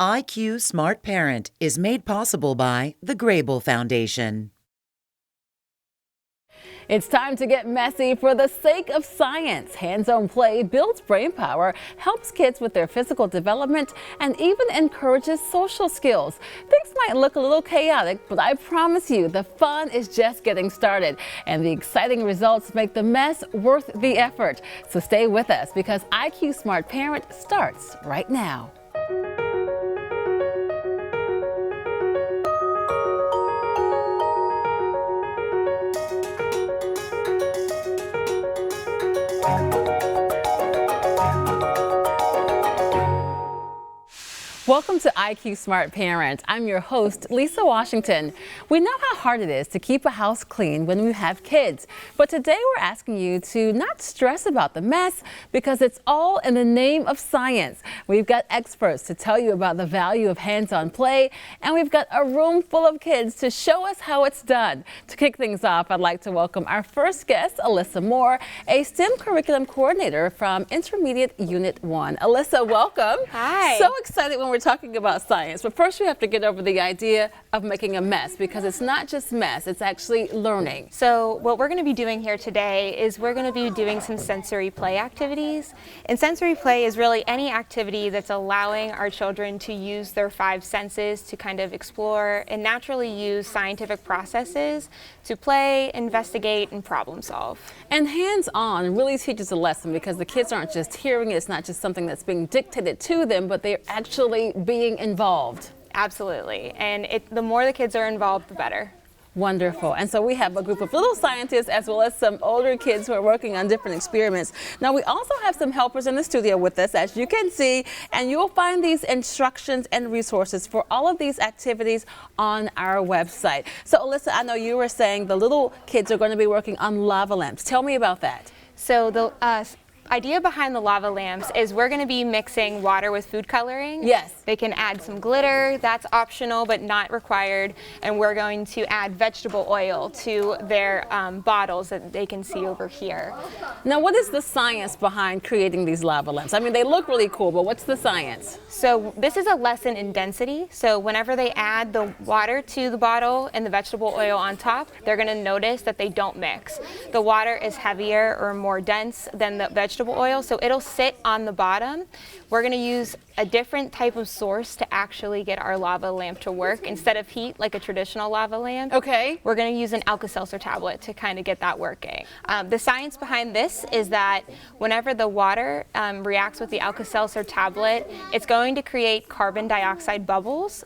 IQ Smart Parent is made possible by the Grable Foundation. It's time to get messy for the sake of science. Hands-on play builds brain power, helps kids with their physical development, and even encourages social skills. Things might look a little chaotic, but I promise you the fun is just getting started, and the exciting results make the mess worth the effort. So stay with us because IQ Smart Parent starts right now. Welcome to IQ Smart Parent. I'm your host, Lisa Washington. We know how hard it is to keep a house clean when we have kids, but today we're asking you to not stress about the mess because it's all in the name of science. We've got experts to tell you about the value of hands-on play, and we've got a room full of kids to show us how it's done. To kick things off, I'd like to welcome our first guest, Alyssa Moore, a STEM curriculum coordinator from Intermediate Unit 1. Alyssa, welcome. Hi. So excited when we're talking about science, but first we have to get over the idea of making a mess because it's not just mess, it's actually learning. So what we're going to be doing here today is we're going to be doing some sensory play activities. And sensory play is really any activity that's allowing our children to use their five senses to kind of explore and naturally use scientific processes to play, investigate, and problem solve. And hands-on really teaches a lesson because the kids aren't just hearing it, it's not just something that's being dictated to them, but they're actually being involved. Absolutely. And the more the kids are involved, the better. Wonderful. And so we have a group of little scientists as well as some older kids who are working on different experiments. Now we also have some helpers in the studio with us, as you can see, and you'll find these instructions and resources for all of these activities on our website. So Alyssa, I know you were saying the little kids are going to be working on lava lamps. Tell me about that. So the idea behind the lava lamps is we're going to be mixing water with food coloring. Yes. They can add some glitter, that's optional but not required, and we're going to add vegetable oil to their bottles that they can see over here. Now what is the science behind creating these lava lamps? I mean, they look really cool, but what's the science? So this is a lesson in density. So whenever they add the water to the bottle and the vegetable oil on top, they're going to notice that they don't mix. The water is heavier or more dense than the vegetable oil, so it'll sit on the bottom. We're going to use a different type of source to actually get our lava lamp to work. Instead of heat, like a traditional lava lamp, okay, we're going to use an Alka-Seltzer tablet to kind of get that working. The science behind this is that whenever the water reacts with the Alka-Seltzer tablet, it's going to create carbon dioxide bubbles.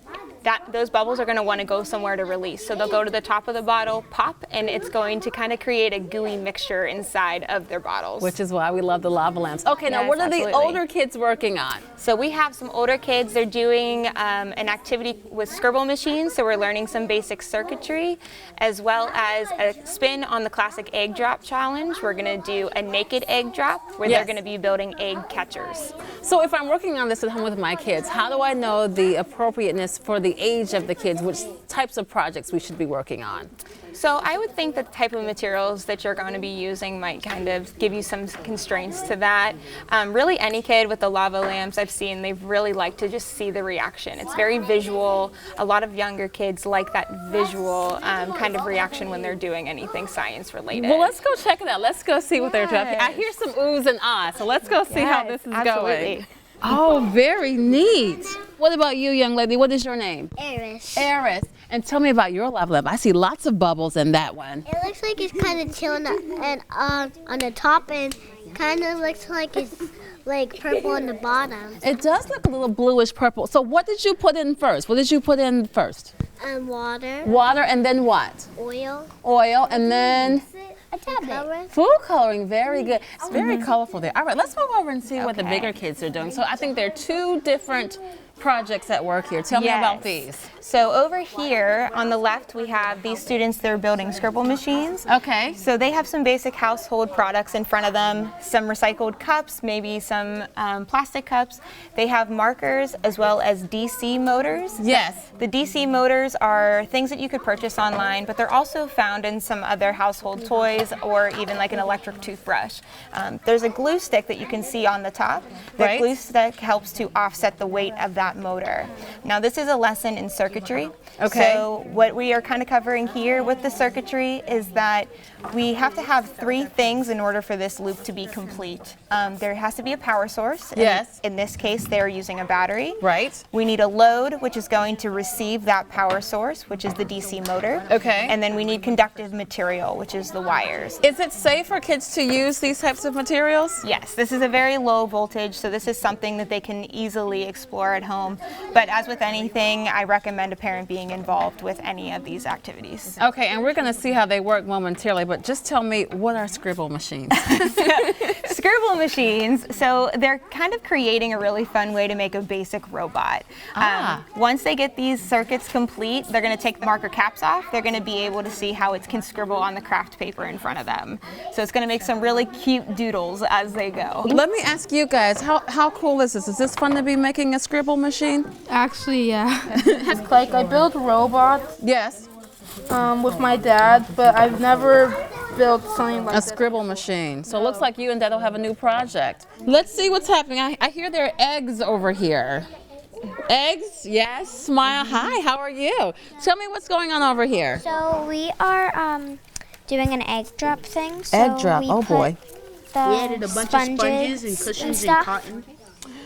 Those bubbles are going to want to go somewhere to release. So they'll go to the top of the bottle, pop, and it's going to kind of create a gooey mixture inside of their bottles. Which is why we love the lava lamps. Okay, now yes, what are absolutely. the older kids working on? So we have some older kids. They're doing an activity with scribble machines. So we're learning some basic circuitry, as well as a spin on the classic egg drop challenge. We're going to do a naked egg drop where yes, they're going to be building egg catchers. So if I'm working on this at home with my kids, how do I know the appropriateness for the age of the kids, which types of projects we should be working on? So I would think that the type of materials that you're going to be using might kind of give you some constraints to that. Really any kid with the lava lamps I've seen, they really like to just see the reaction. It's very visual. A lot of younger kids like that visual kind of reaction when they're doing anything science related. Well, let's go check it out. Let's go see what they're doing. I hear some oohs and ahs, so let's go see how this is going. Oh, very neat. What about you, young lady? What is your name? Eris. Eris. And tell me about your lava lamp. I see lots of bubbles in that one. It looks like it's kind of chilling and on the top, and kind of looks like it's like purple on the bottom. It does look a little bluish purple. So what did you put in first? What did you put in first? Water. Water, and then what? Oil. Oil, and then a tablet. Food coloring, very good. It's very colorful there. All right, let's move over and see what the bigger kids are doing. So I think there are two different projects at work here. Tell me about these. So over here on the left we have these students that are building scribble machines. Okay. So they have some basic household products in front of them, some recycled cups, maybe some plastic cups. They have markers as well as DC motors. Yes. The DC motors are things that you could purchase online, but they're also found in some other household toys or even like an electric toothbrush. There's a glue stick that you can see on the top. The glue stick helps to offset the weight of that that motor. Now this is a lesson in circuitry. Okay. So what we are kind of covering here with the circuitry is that we have to have 3 things in order for this loop to be complete. There has to be a power source. Yes. In this case, they're using a battery. Right. We need a load, which is going to receive that power source, which is the DC motor. Okay. And then we need conductive material, which is the wires. Is it safe for kids to use these types of materials? Yes, this is a very low voltage, so this is something that they can easily explore at home. But as with anything, I recommend a parent being involved with any of these activities. Okay, and we're going to see how they work momentarily, but just tell me, what are scribble machines? Scribble machines, so they're kind of creating a really fun way to make a basic robot. Once they get these circuits complete, they're going to take the marker caps off. They're going to be able to see how it can scribble on the craft paper in front of them. So it's going to make some really cute doodles as they go. Let me ask you guys, how cool is this? Is this fun to be making a scribble machine? Actually, yeah. Like I build robots Yes. with my dad, but I've never built something like A scribble machine. So it looks like you and Dad will have a new project. Let's see what's happening. I hear there are eggs over here. Eggs? Yes. Smile. Hi, how are you? Tell me what's going on over here. So we are doing an egg drop thing. So Egg drop. we Oh, put boy. The We added a bunch of sponges and cushions and stuff. cotton.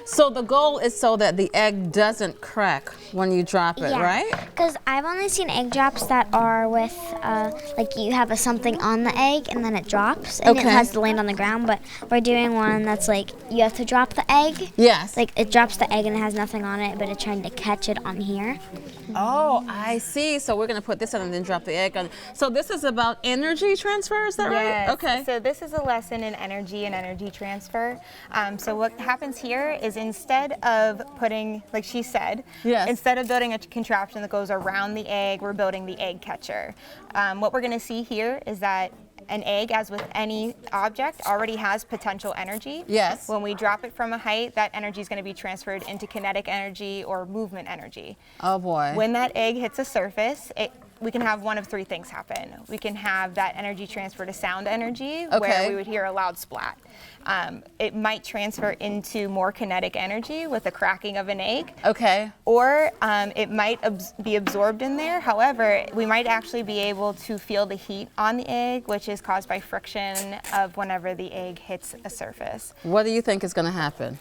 So the goal is so that the egg doesn't crack when you drop it, Yeah. right? Because I've only seen egg drops that are with, like you have something on the egg and then it drops and Okay. it has to land on the ground. But we're doing one that's like you have to drop the egg. Yes. Like it drops the egg and it has nothing on it, but it's trying to catch it on here. Oh, I see. So we're going to put this on and then drop the egg on. So this is about energy transfer, is that right? Yes. Okay. So this is a lesson in energy and energy transfer. So what happens here is instead of putting, like she said, Yes. instead of building a contraption that goes around the egg, we're building the egg catcher. What we're going to see here is that an egg, as with any object, already has potential energy. Yes. When we drop it from a height, that energy is going to be transferred into kinetic energy or movement energy. Oh, boy. When that egg hits a surface, we can have one of 3 things happen. We can have that energy transfer to sound energy, Okay. where we would hear a loud splat. It might transfer into more kinetic energy with the cracking of an egg. Okay. Or it might be absorbed in there. However, we might actually be able to feel the heat on the egg, which is caused by friction of whenever the egg hits a surface. What do you think is going to happen?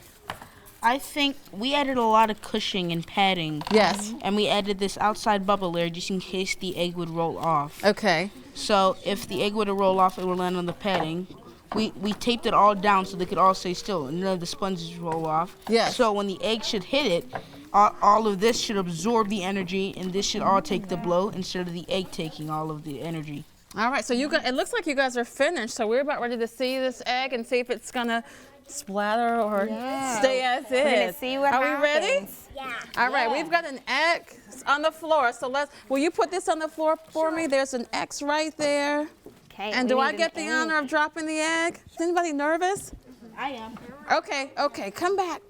I think we added a lot of cushioning and padding. Yes. And we added this outside bubble layer just in case the egg would roll off. Okay. So if the egg were to roll off, it would land on the padding. We taped it all down so they could all stay still and none of the sponges roll off. Yes. So when the egg should hit it, all of this should absorb the energy and this should all take the blow instead of the egg taking all of the energy. All right. So it looks like you guys are finished. So we're about ready to see this egg and see if it's going to splatter or stay as is. We're gonna see what Are happens. we ready? Yeah. All right, we've got an X on the floor. So will you put this on the floor for me? There's an X right there. Okay. And do I get the honor of dropping the egg? Is anybody nervous? I am. Okay, come back.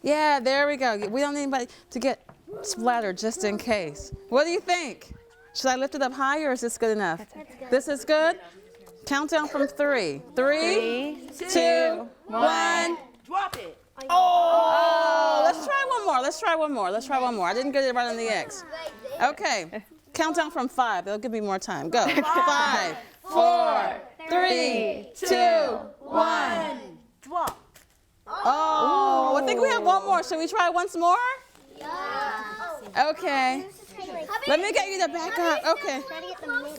Yeah, there we go. We don't need anybody to get splattered just in case. What do you think? Should I lift it up higher or is this good enough? This is good? Countdown from 3. 3, 2, 1. Drop it. Oh! Let's try one more. I didn't get it right on the X. Okay. Countdown from 5. They'll give me more time. Go. 5, 4, 3, 2, 1. Drop. Oh, I think we have one more. Should we try once more? Yeah. Okay. Let me get you to back up. Okay.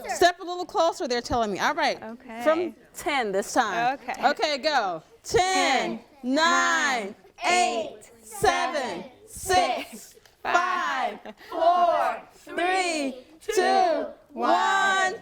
Step a little closer, they're telling me. All right. Okay. From 10 this time. Okay. Okay, go. 10, 9, 8, 7, 6, 5, 4, 3, 2, 1.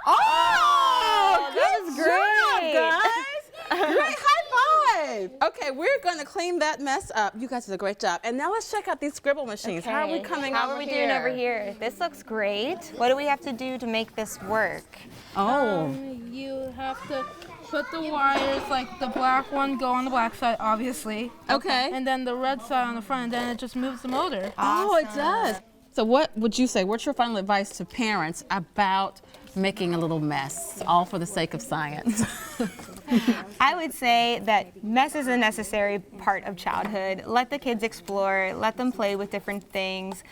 Oh, that was great. job, guys. Great, high five. Okay, we're going to clean that mess up. You guys did a great job. And now let's check out these scribble machines. How are we coming How over are we here? doing over here? This looks great. What do we have to do to make this work? Oh. You have to put the wires, like the black one, go on the black side, obviously. Okay. And then the red side on the front, and then it just moves the motor. Oh, it does. So what would you say, what's your final advice to parents about making a little mess, all for the sake of science? I would say that mess is a necessary part of childhood. Let the kids explore, let them play with different things,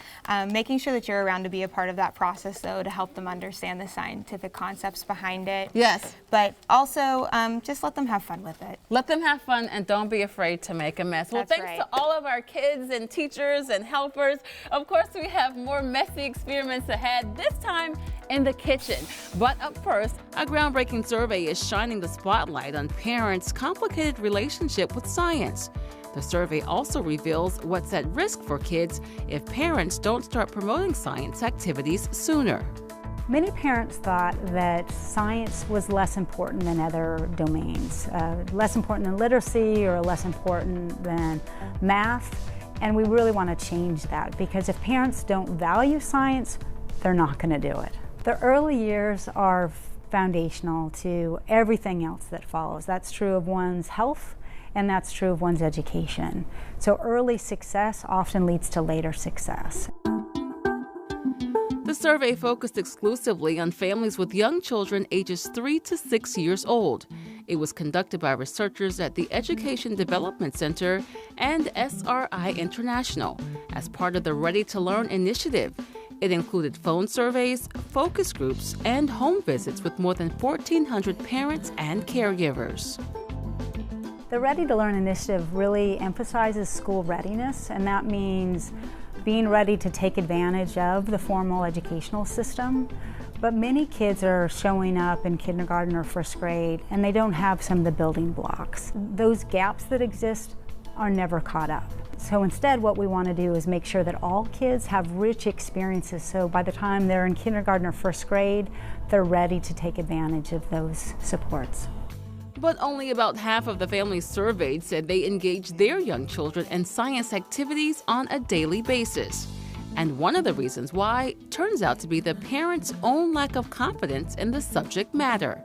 making sure that you're around to be a part of that process, though, to help them understand the scientific concepts behind it. Yes. But also, just let them have fun with it. Let them have fun and don't be afraid to make a mess. Well, That's thanks right. to all of our kids and teachers and helpers. Of course, we have more messy experiments ahead, this time in the kitchen. But up first, a groundbreaking survey is shining the spotlight on parents' complicated relationship with science. The survey also reveals what's at risk for kids if parents don't start promoting science activities sooner. Many parents thought that science was less important than other domains, less important than literacy or less important than math, and we really want to change that because if parents don't value science, they're not going to do it. The early years are foundational to everything else that follows. That's true of one's health, and that's true of one's education. So early success often leads to later success. The survey focused exclusively on families with young children ages 3 to 6 years old. It was conducted by researchers at the Education Development Center and SRI International as part of the Ready to Learn initiative. It included phone surveys, focus groups, and home visits with more than 1,400 parents and caregivers. The Ready to Learn initiative really emphasizes school readiness, and that means being ready to take advantage of the formal educational system. But many kids are showing up in kindergarten or first grade and they don't have some of the building blocks. Those gaps that exist are never caught up. So instead what we want to do is make sure that all kids have rich experiences so by the time they're in kindergarten or first grade, they're ready to take advantage of those supports. But only about half of the families surveyed said they engage their young children in science activities on a daily basis. And one of the reasons why turns out to be the parents' own lack of confidence in the subject matter.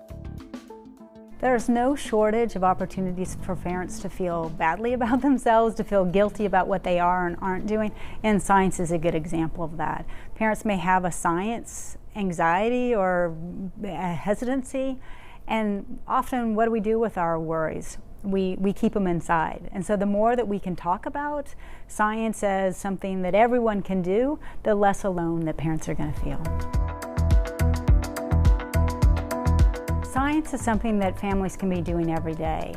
There's no shortage of opportunities for parents to feel badly about themselves, to feel guilty about what they are and aren't doing, and science is a good example of that. Parents may have a science anxiety or a hesitancy, and often what do we do with our worries? We keep them inside. And so the more that we can talk about science as something that everyone can do, the less alone that parents are going to feel. Science is something that families can be doing every day.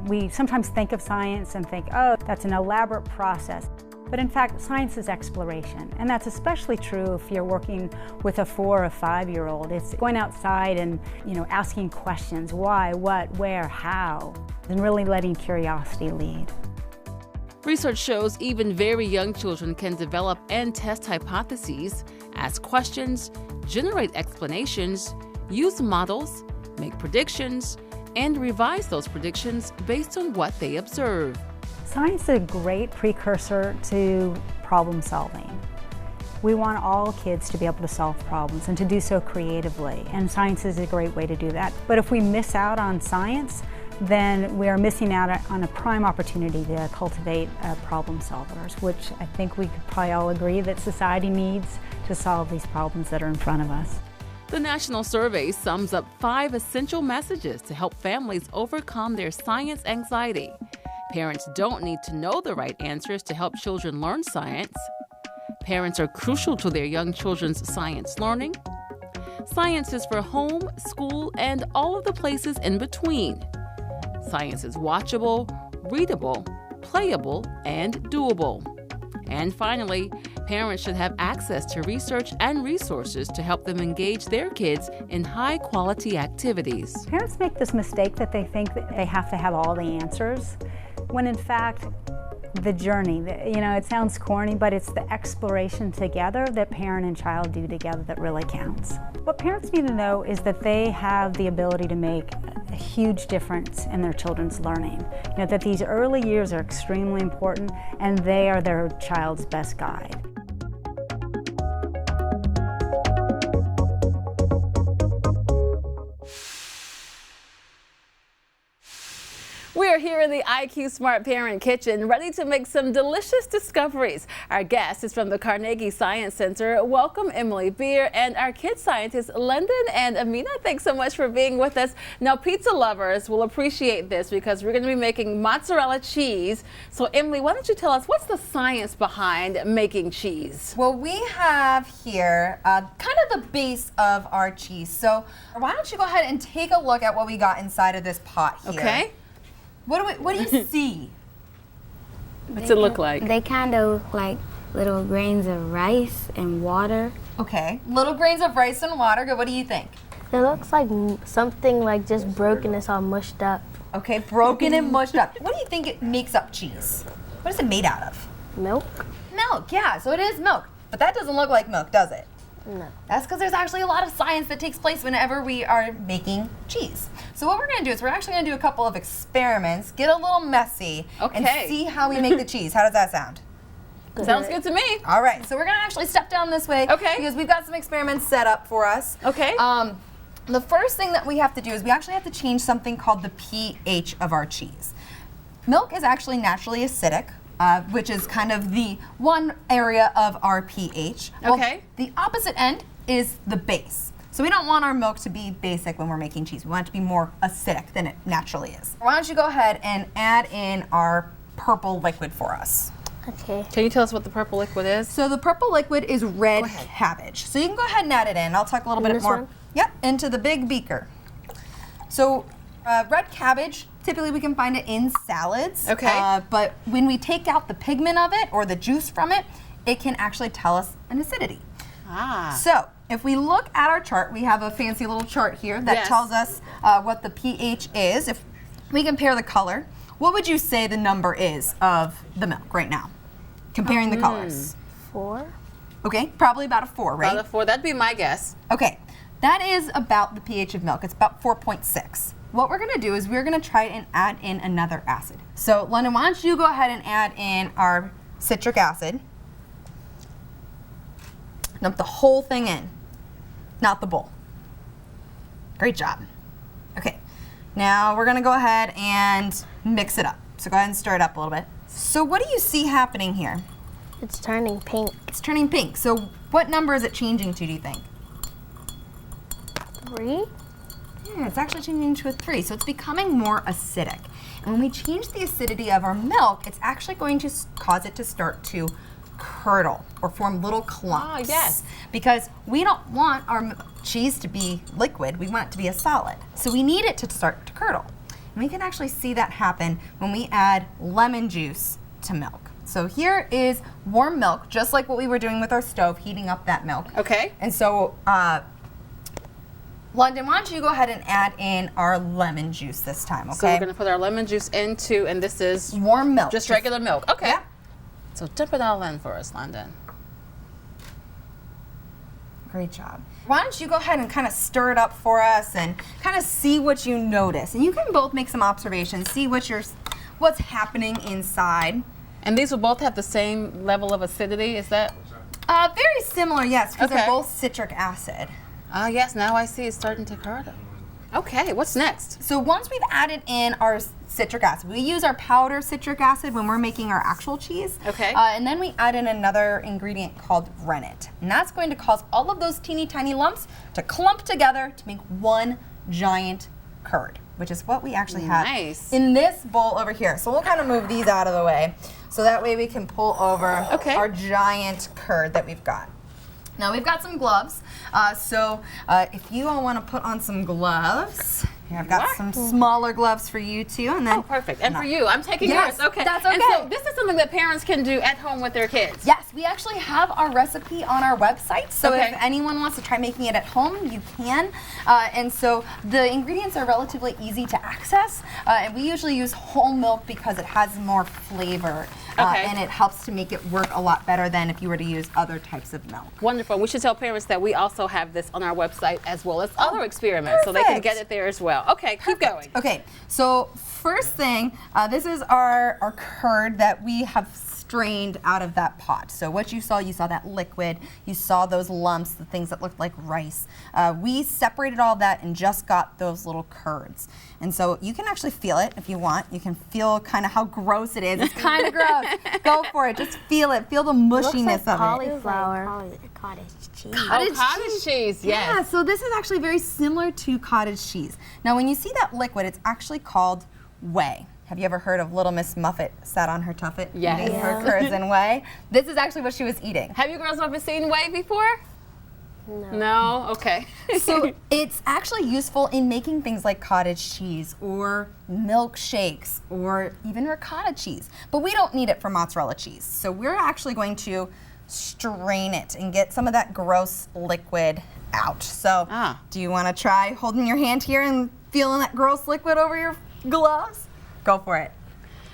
We sometimes think of science and think, oh, that's an elaborate process. But in fact, science is exploration. And that's especially true if you're working with a 4 or 5-year-old. It's going outside and, asking questions, why, what, where, how, and really letting curiosity lead. Research shows even very young children can develop and test hypotheses, ask questions, generate explanations, use models, make predictions, and revise those predictions based on what they observe. Science is a great precursor to problem solving. We want all kids to be able to solve problems and to do so creatively, and science is a great way to do that. But if we miss out on science, then we are missing out on a prime opportunity to cultivate problem solvers, which I think we could probably all agree that society needs to solve these problems that are in front of us. The national survey sums up 5 essential messages to help families overcome their science anxiety. Parents don't need to know the right answers to help children learn science. Parents are crucial to their young children's science learning. Science is for home, school, and all of the places in between. Science is watchable, readable, playable, and doable. And finally, parents should have access to research and resources to help them engage their kids in high-quality activities. Parents make this mistake that they think that they have to have all the answers, when in fact, the journey, it sounds corny, but it's the exploration together that parent and child do together that really counts. What parents need to know is that they have the ability to make a huge difference in their children's learning. That these early years are extremely important and they are their child's best guide. We are here in in the IQ Smart Parent kitchen, ready to make some delicious discoveries. Our guest is from the Carnegie Science Center. Welcome, Emily Beer, and our kid scientists, London and Amina. Thanks so much for being with us. Now, pizza lovers will appreciate this because we're going to be making mozzarella cheese. So, Emily, why don't you tell us what's the science behind making cheese? Well, we have here kind of the base of our cheese. So why don't you go ahead and take a look at what we got inside of this pot here. Okay. What do you see? What's it look like? They kind of look like little grains of rice and water. Okay, little grains of rice and water. Good. What do you think? It looks like something like just broken. It's all mushed up. Okay, broken and mushed up. What do you think it makes up cheese? What is it made out of? Milk? Milk, yeah, so it is milk. But that doesn't look like milk, does it? No. That's because there's actually a lot of science that takes place whenever we are making cheese. So what we're going to do is we're actually going to do a couple of experiments, get a little messy, and see how we make the cheese. How does that sound? Good. Sounds good to me. All right, so we're going to actually step down this way because we've got some experiments set up for us. Okay. The first thing that we have to do is we actually have to change something called the pH of our cheese. Milk is actually naturally acidic, which is kind of the one area of our pH. Well, the opposite end is the base. So we don't want our milk to be basic when we're making cheese. We want it to be more acidic than it naturally is. Why don't you go ahead and add in our purple liquid for us? Okay. Can you tell us what the purple liquid is? So the purple liquid is red cabbage. So you can go ahead and add it in. I'll talk a little bit more. Yep, into the big beaker. So red cabbage, typically we can find it in salads. Okay. But when we take out the pigment of it or the juice from it, it can actually tell us an acidity. Ah. So if we look at our chart, we have a fancy little chart here that tells us what the pH is. If we compare the color, what would you say the number is of the milk right now? Comparing the colors. 4. Okay, probably about a 4, right? About a 4, that'd be my guess. Okay, that is about the pH of milk. It's about 4.6. What we're gonna do is we're gonna try and add in another acid. So London, why don't you go ahead and add in our citric acid. Dump the whole thing in, not the bowl. Great job. Okay, now we're gonna go ahead and mix it up. So go ahead and stir it up a little bit. So what do you see happening here? It's turning pink. It's turning pink. So what number is it changing to, do you think? 3? Yeah, it's actually changing to a 3, so it's becoming more acidic. And when we change the acidity of our milk, it's actually going to cause it to start to curdle or form little clumps. Ah, yes. Because we don't want our cheese to be liquid, we want it to be a solid. So we need it to start to curdle. And we can actually see that happen when we add lemon juice to milk. So here is warm milk, just like what we were doing with our stove, heating up that milk. Okay. And so, London, why don't you go ahead and add in our lemon juice this time, okay? So we're gonna put our lemon juice into, and this is warm milk. Just regular milk. Okay. Yeah. So dump it all in for us, London. Great job. Why don't you go ahead and kind of stir it up for us and kind of see what you notice. And you can both make some observations, see what's happening inside. And these will both have the same level of acidity, is that? Very similar, yes, because they're both citric acid. Ah, yes, now I see it's starting to curdle. Okay, what's next? So once we've added in our citric acid, we use our powder citric acid when we're making our actual cheese. Okay. And then we add in another ingredient called rennet. And that's going to cause all of those teeny tiny lumps to clump together to make one giant curd, which is what we actually have in this bowl over here. So we'll kind of move these out of the way so that way we can pull over our giant curd that we've got. Now we've got some gloves, so if you all want to put on some gloves, here I've got some smaller gloves for you too, and then perfect. And for you, I'm taking yours. Okay, that's okay. And so this is something that parents can do at home with their kids. Yes, we actually have our recipe on our website, so if anyone wants to try making it at home, you can. And so the ingredients are relatively easy to access, and we usually use whole milk because it has more flavor. And it helps to make it work a lot better than if you were to use other types of milk. Wonderful. We should tell parents that we also have this on our website as well as other experiments, so they can get it there as well. Okay, keep going. Okay, so first thing, this is our curd that we have strained out of that pot. So what you saw that liquid, you saw those lumps, the things that looked like rice. We separated all that and just got those little curds. And so you can actually feel it if you want. You can feel kind of how gross it is. It's kind of gross. Go for it. Just feel it. Feel the mushiness of cauliflower. Cottage cheese. Cottage cheese, yes. Yeah, so this is actually very similar to cottage cheese. Now when you see that liquid, it's actually called whey. Have you ever heard of Little Miss Muffet sat on her tuffet eating her curds and whey? This is actually what she was eating. Have you girls ever seen whey before? No. No? Okay. So it's actually useful in making things like cottage cheese or milkshakes or even ricotta cheese. But we don't need it for mozzarella cheese. So we're actually going to strain it and get some of that gross liquid out. So do you want to try holding your hand here and feeling that gross liquid over your gloves? Go for it.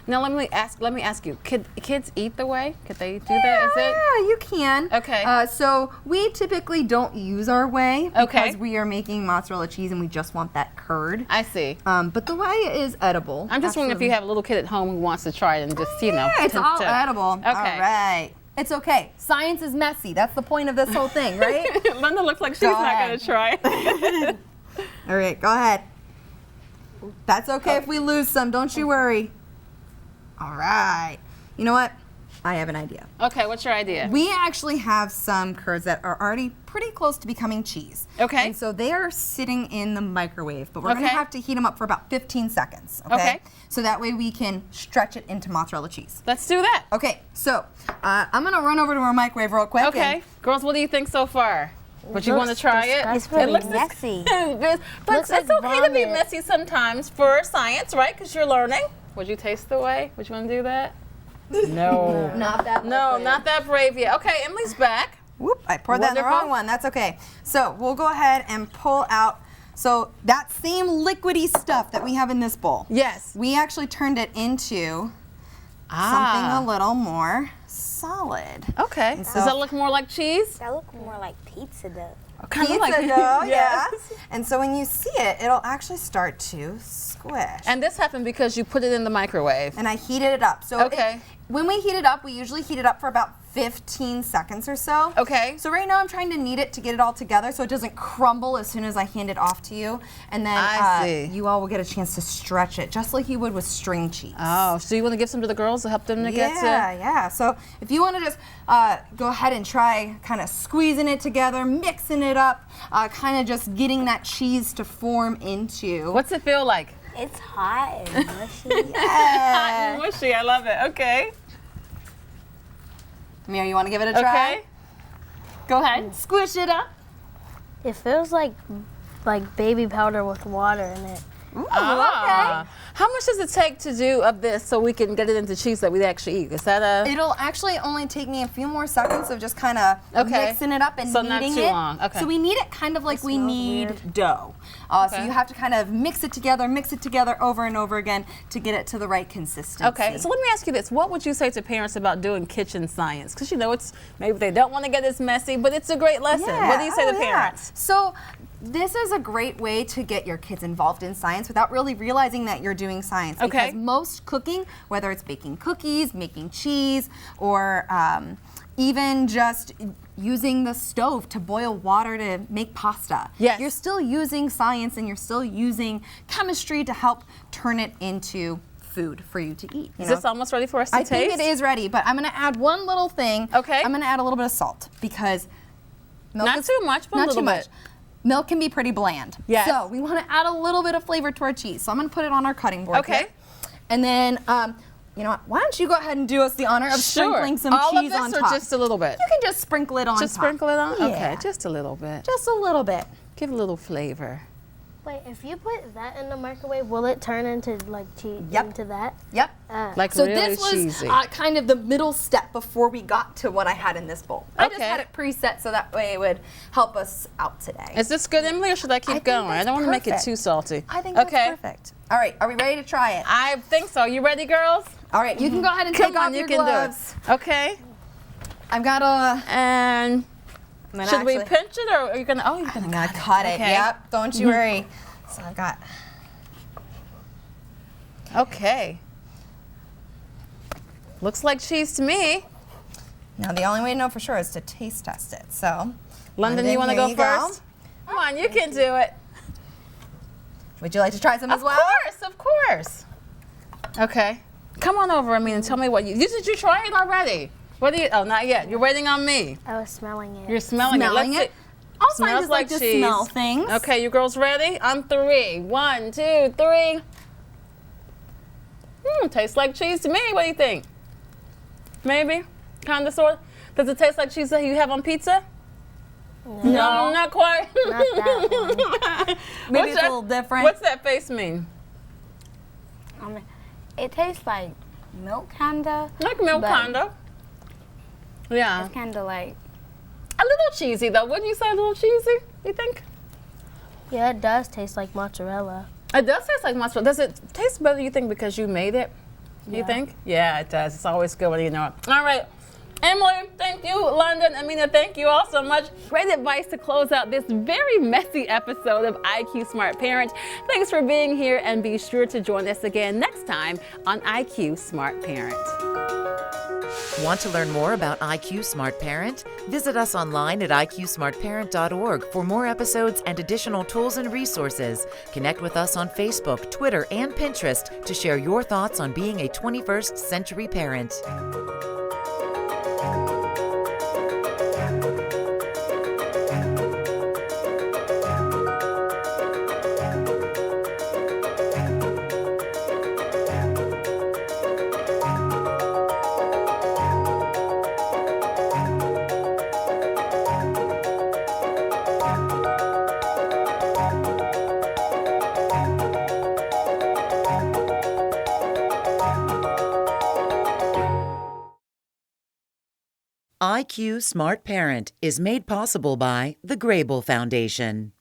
Now let me ask you, could kids eat the whey? Could they do that? Is it? Yeah, you can. Okay. So we typically don't use our whey because we are making mozzarella cheese and we just want that curd. I see. But the whey is edible. I'm just wondering if you have a little kid at home who wants to try it and just, you know. Yeah, it's all edible. Okay. All right. It's okay. Science is messy. That's the point of this whole thing, right? Linda looks like she's not going to try. All right, go ahead. That's okay if we lose some. Don't you worry. All right. You know what? I have an idea. Okay, what's your idea? We actually have some curds that are already pretty close to becoming cheese. Okay. And so they are sitting in the microwave, but we're going to have to heat them up for about 15 seconds. Okay. So that way we can stretch it into mozzarella cheese. Let's do that. Okay, so I'm going to run over to our microwave real quick. Okay. Girls, what do you think so far? Would you want to try it? It's pretty messy. But it's okay to be messy sometimes for science, right? Because you're learning. Would you taste the whey? Would you want to do that? No. Not that No, not that brave yet. Okay, Emily's back. Whoop, I poured that in the wrong one. That's okay. So we'll go ahead and pull out, so that same liquidy stuff that we have in this bowl. Yes. We actually turned it into something a little more solid. Okay. Does that look more like cheese? That look more like pizza dough. Pizza dough, yeah. And so when you see it, it'll actually start to squish. And this happened because you put it in the microwave. And I heated it up. So when we heat it up, we usually heat it up for about 15 seconds or so. Okay. So right now I'm trying to knead it to get it all together so it doesn't crumble as soon as I hand it off to you. And then you all will get a chance to stretch it just like you would with string cheese. Oh, so you want to give some to the girls to help them to get to? Yeah. So if you want to just go ahead and try kind of squeezing it together, mixing it up, kind of just getting that cheese to form into. What's it feel like? It's hot and mushy. Hot and mushy, I love it. Okay. Mia, you want to give it a try? Okay. Go ahead. Squish it up. It feels like baby powder with water in it. Ooh, okay. How much does it take to do of this so we can get it into cheese that we actually eat? Is that a? It'll actually only take me a few more seconds of just kind of mixing it up and kneading not too it. Long. Okay. So we knead it kind of like we knead dough. So you have to kind of mix it together over and over again to get it to the right consistency. Okay. So let me ask you this: what would you say to parents about doing kitchen science? Because you know it's maybe they don't want to get as messy, but it's a great lesson. Yeah. What do you say to parents? So this is a great way to get your kids involved in science without really realizing that you're doing science. Okay. Because most cooking, whether it's baking cookies, making cheese, or even just using the stove to boil water to make pasta. Yes. You're still using science and you're still using chemistry to help turn it into food for you to eat. Is this almost ready for us to taste? I think it is ready, but I'm going to add one little thing. Okay. I'm going to add a little bit of salt because milk not is, too much, but a little bit. Milk can be pretty bland. Yes. So we want to add a little bit of flavor to our cheese. So I'm going to put it on our cutting board. Okay. Here. And then, you know what? Why don't you go ahead and do us the honor of sprinkling some all cheese of on this top? Or just a little bit? You can just sprinkle it on Just top. sprinkle it on? Yeah. Okay, just a little bit. Just a little bit. Give a little flavor. Wait, if you put that in the microwave, will it turn into like cheese? Yep. Into that? Yep. Like so really this was cheesy. kind of the middle step before we got to what I had in this bowl. I just had it preset so that way it would help us out today. Is this good, Emily, or should I keep going? I don't want to make it too salty. I think that's perfect. All right, are we ready to try it? I think so. You ready, girls? All right, you can go ahead and take off your gloves. Do it. Okay. I've got a... And should we pinch it, or are you going to... Oh, you're going to cut it. Okay. Yep, don't you worry. So I've got... Okay. Looks like cheese to me. Now, the only way to know for sure is to taste test it. So, London, you want to go first? Come on, you can do it. Would you like to try some as well? Of course. Okay. Come on over, and tell me what you did. You try it already? What do you? Oh, not yet. You're waiting on me. I was smelling it. You're smelling it. Let's see. All Smells scientists like to cheese. smell things. Okay, you girls ready? On 3. 1, 2, 3. Tastes like cheese to me. What do you think? Maybe? Kind of, sort of? Does it taste like cheese that you have on pizza? No, not quite. Not that one. Maybe it's a little different. What's that face mean? It tastes like milk, kinda. Like milk, kinda. Yeah. It's kinda like. A little cheesy, though. Wouldn't you say a little cheesy, you think? Yeah, it does taste like mozzarella. It does taste like mozzarella. Does it taste better, you think, because you made it? You think? Yeah, it does. It's always good when you know it. All right. Emily, thank you. London, Amina, thank you all so much. Great advice to close out this very messy episode of IQ Smart Parent. Thanks for being here, and be sure to join us again next time on IQ Smart Parent. Want to learn more about IQ Smart Parent? Visit us online at iqsmartparent.org for more episodes and additional tools and resources. Connect with us on Facebook, Twitter, and Pinterest to share your thoughts on being a 21st century parent. IQ Smart Parent is made possible by the Grable Foundation.